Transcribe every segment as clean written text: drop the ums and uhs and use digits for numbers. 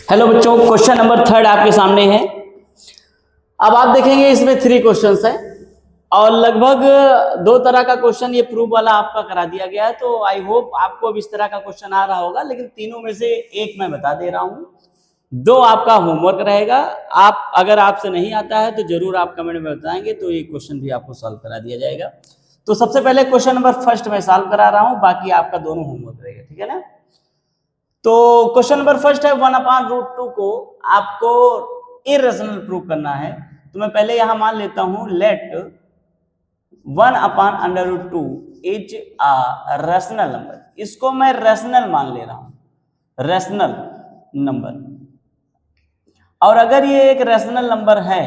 Hello बच्चों, question number 3 आपके सामने है। अब आप देखेंगे इसमें 3 क्वेश्चंस हैं और लगभग 2 तरह का क्वेश्चन ये प्रूफ वाला आपका करा दिया गया है। तो आई होप आपको अब इस तरह का क्वेश्चन आ रहा होगा, लेकिन तीनों में से एक मैं बता दे रहा हूं, 2 आपका होमवर्क रहेगा। आप अगर आपसे नहीं आता है तो जरूर आप कमेंट में बताएंगे, तो ये क्वेश्चन भी आपको सॉल्व करा दिया जाएगा। तो सबसे पहले क्वेश्चन नंबर फर्स्ट मैं सॉल्व करा रहा हूं, बाकी आपका दोनों होमवर्क रहेगा, ठीक है ना। तो क्वेश्चन नंबर फर्स्ट है 1/√2 को आपको इरेशनल प्रूव करना है। तो मैं पहले यहां मान लेता हूं let 1/√2 is a rational number. इसको मैं रैशनल मान ले रहा हूं, रैशनल नंबर। और अगर ये एक रैशनल नंबर है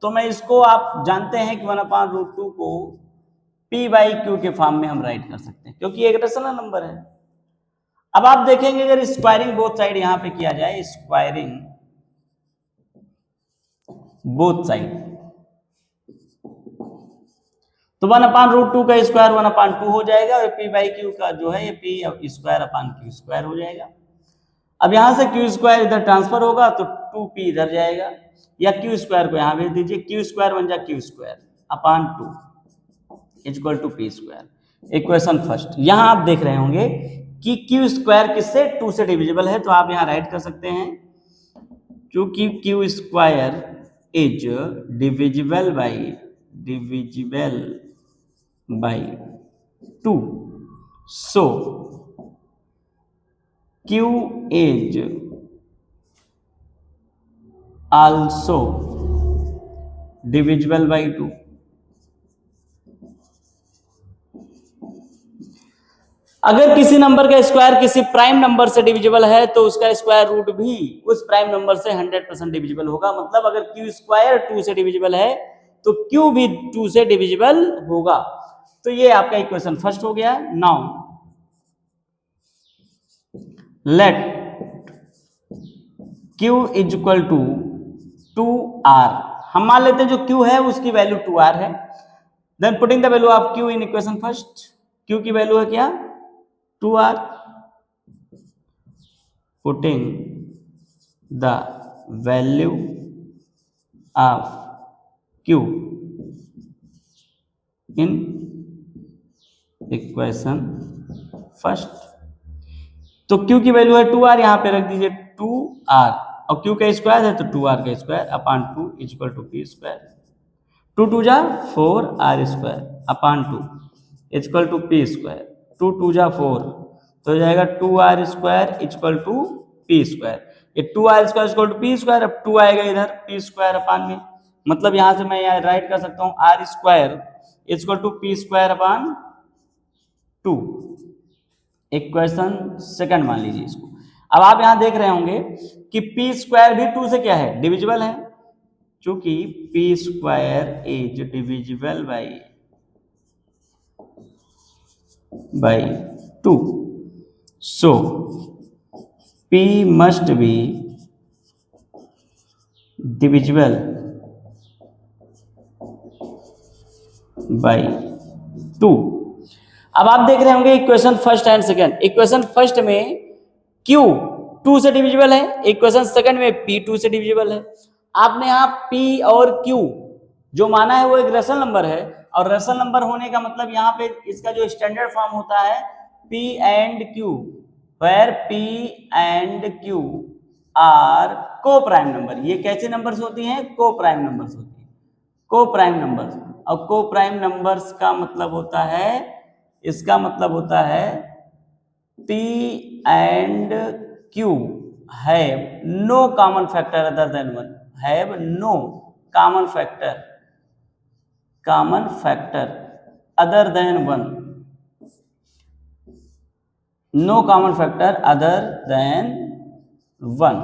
तो मैं इसको, आप जानते हैं कि 1/√2 को p/q के फॉर्म में हम राइट कर सकते हैं, क्योंकि एक रैशनल नंबर है। अब आप देखेंगे अगर स्क्वायरिंग बोथ साइड यहां पे किया जाए, स्क्वायरिंग बोथ साइड, तो 1/√2 का स्क्वायर 1/2 हो जाएगा और p/q का जो है ये p²/q² हो जाएगा। अब यहां से q² इधर ट्रांसफर होगा तो 2p इधर जाएगा, या q² को यहां भेज दीजिए, q² बन जाए q²/2 equal to p²। Equation first. यहां आप देख रहे होंगे कि q² किससे 2 से डिविजिबल है, तो आप यहां राइट कर सकते हैं क्योंकि q² is divisible by 2, so q is also divisible by 2। अगर किसी नंबर का स्क्वायर किसी प्राइम नंबर से डिविजिबल है तो उसका स्क्वायर रूट भी उस प्राइम नंबर से 100% डिविजिबल होगा। मतलब अगर q² 2 से डिविजिबल है तो q भी 2 से डिविजिबल होगा। तो ये आपका इक्वेशन फर्स्ट हो गया। Now let q is equal to 2r। हम मान लेते हैं जो q है उसकी वैल्यू 2r है। Then putting the value of q in equation first. q की वैल्यू है क्या, 2r। putting the value of q in equation first। तो q की वैल्यू है 2r, यहां पे रख दीजिए 2r, और q का स्क्वायर है तो 2r का square upon 2 equal to p²। 2 2 जा 4r² upon 2 equal to p²। 2 2 जा 4 तो हो जाएगा 2r² इक्वल टू p²। ये 2r² इक्वल टू p²। अब 2 आएगा इधर p² अपॉन में, मतलब यहां से मैं यहाँ राइट कर सकता हूँ r² equal to p² upon 2। Equation second मान लीजिए इसको। अब आप यहां देख रहे होंगे कि p² भी 2 से क्या है, डिविजिबल है। चूंकि p² is divisible by 2, so p must be divisible by 2। अब आप देख रहे होंगे equation first and second. Equation first में q 2 से डिविजिबल है, इक्वेशन सेकंड में p 2 से डिविजिबल है। आपने यहां p और q जो माना है वो एक रेशनल नंबर है, और रेशनल नंबर होने का मतलब यहाँ पे इसका जो स्टैंडर्ड फॉर्म होता है p and q, where p and q are coprime number. ये कैसे नंबर्स होती हैं, को प्राइम नंबर्स होती हैं, को प्राइम नंबर्स। और को प्राइम नंबर्स का मतलब होता है, इसका मतलब होता है p and q have no common factor other than 1, have no common factor other than 1, no common factor other than 1।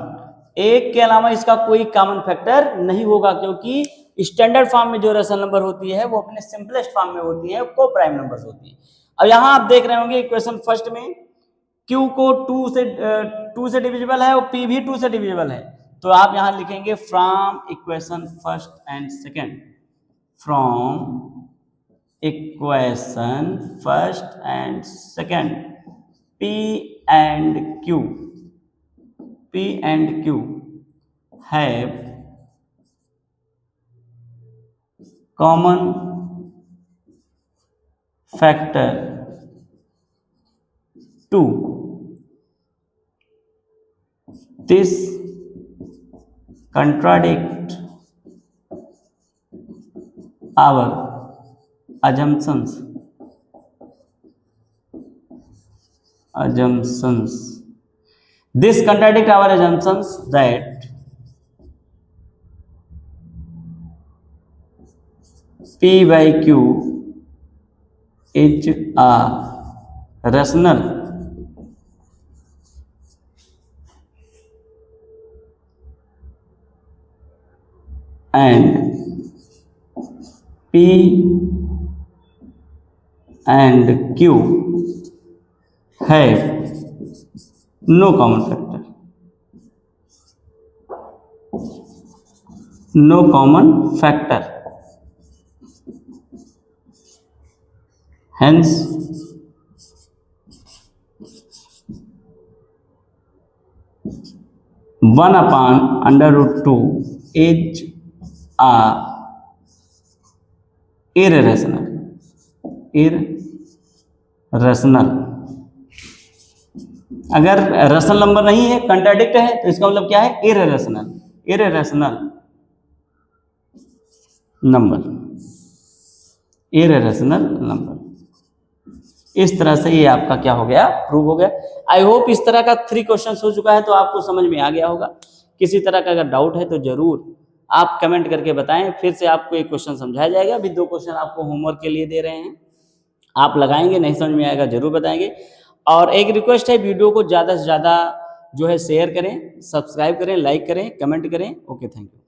एक के अलावा इसका कोई कॉमन फैक्टर नहीं होगा, क्योंकि स्टैंडर्ड फॉर्म में जो रेशनल नंबर होती है वो अपने सिंपलेस्ट फॉर्म में होती है, को प्राइम नंबर्स होती है। अब यहां आप देख रहे होंगे इक्वेशन फर्स्ट में q को 2 से डिविजिबल है और p भी 2 से डिविजिबल है। तो आप यहां लिखेंगे from equation first and second, from equation first and second p and q P and Q have common factor 2. This contradict our assumptions. This contradict our assumptions that P by Q is a rational and P and Q have no common factor. No common factor. Hence, one upon under root 2 is a irrational. अगर rational number नहीं है, contradict है, तो इसका मतलब क्या है? Irrational number. इस तरह से ये आपका क्या हो गया? प्रूव हो गया। आई होप इस तरह का 3 क्वेश्चन हो चुका है तो आपको समझ में आ गया होगा। किसी तरह का अगर डाउट है तो जरूर आप कमेंट करके बताएं, फिर से आपको एक क्वेश्चन समझाया जाएगा। अभी 2 क्वेश्चन आपको होमवर्क के लिए दे रहे हैं, आप लगाएंगे, नहीं समझ में आएगा जरूर बताएंगे। और एक रिक्वेस्ट है, वीडियो को ज़्यादा से ज़्यादा जो है शेयर करें, सब्सक्राइब करें, लाइक करें, कमेंट करें। Okay, thank you.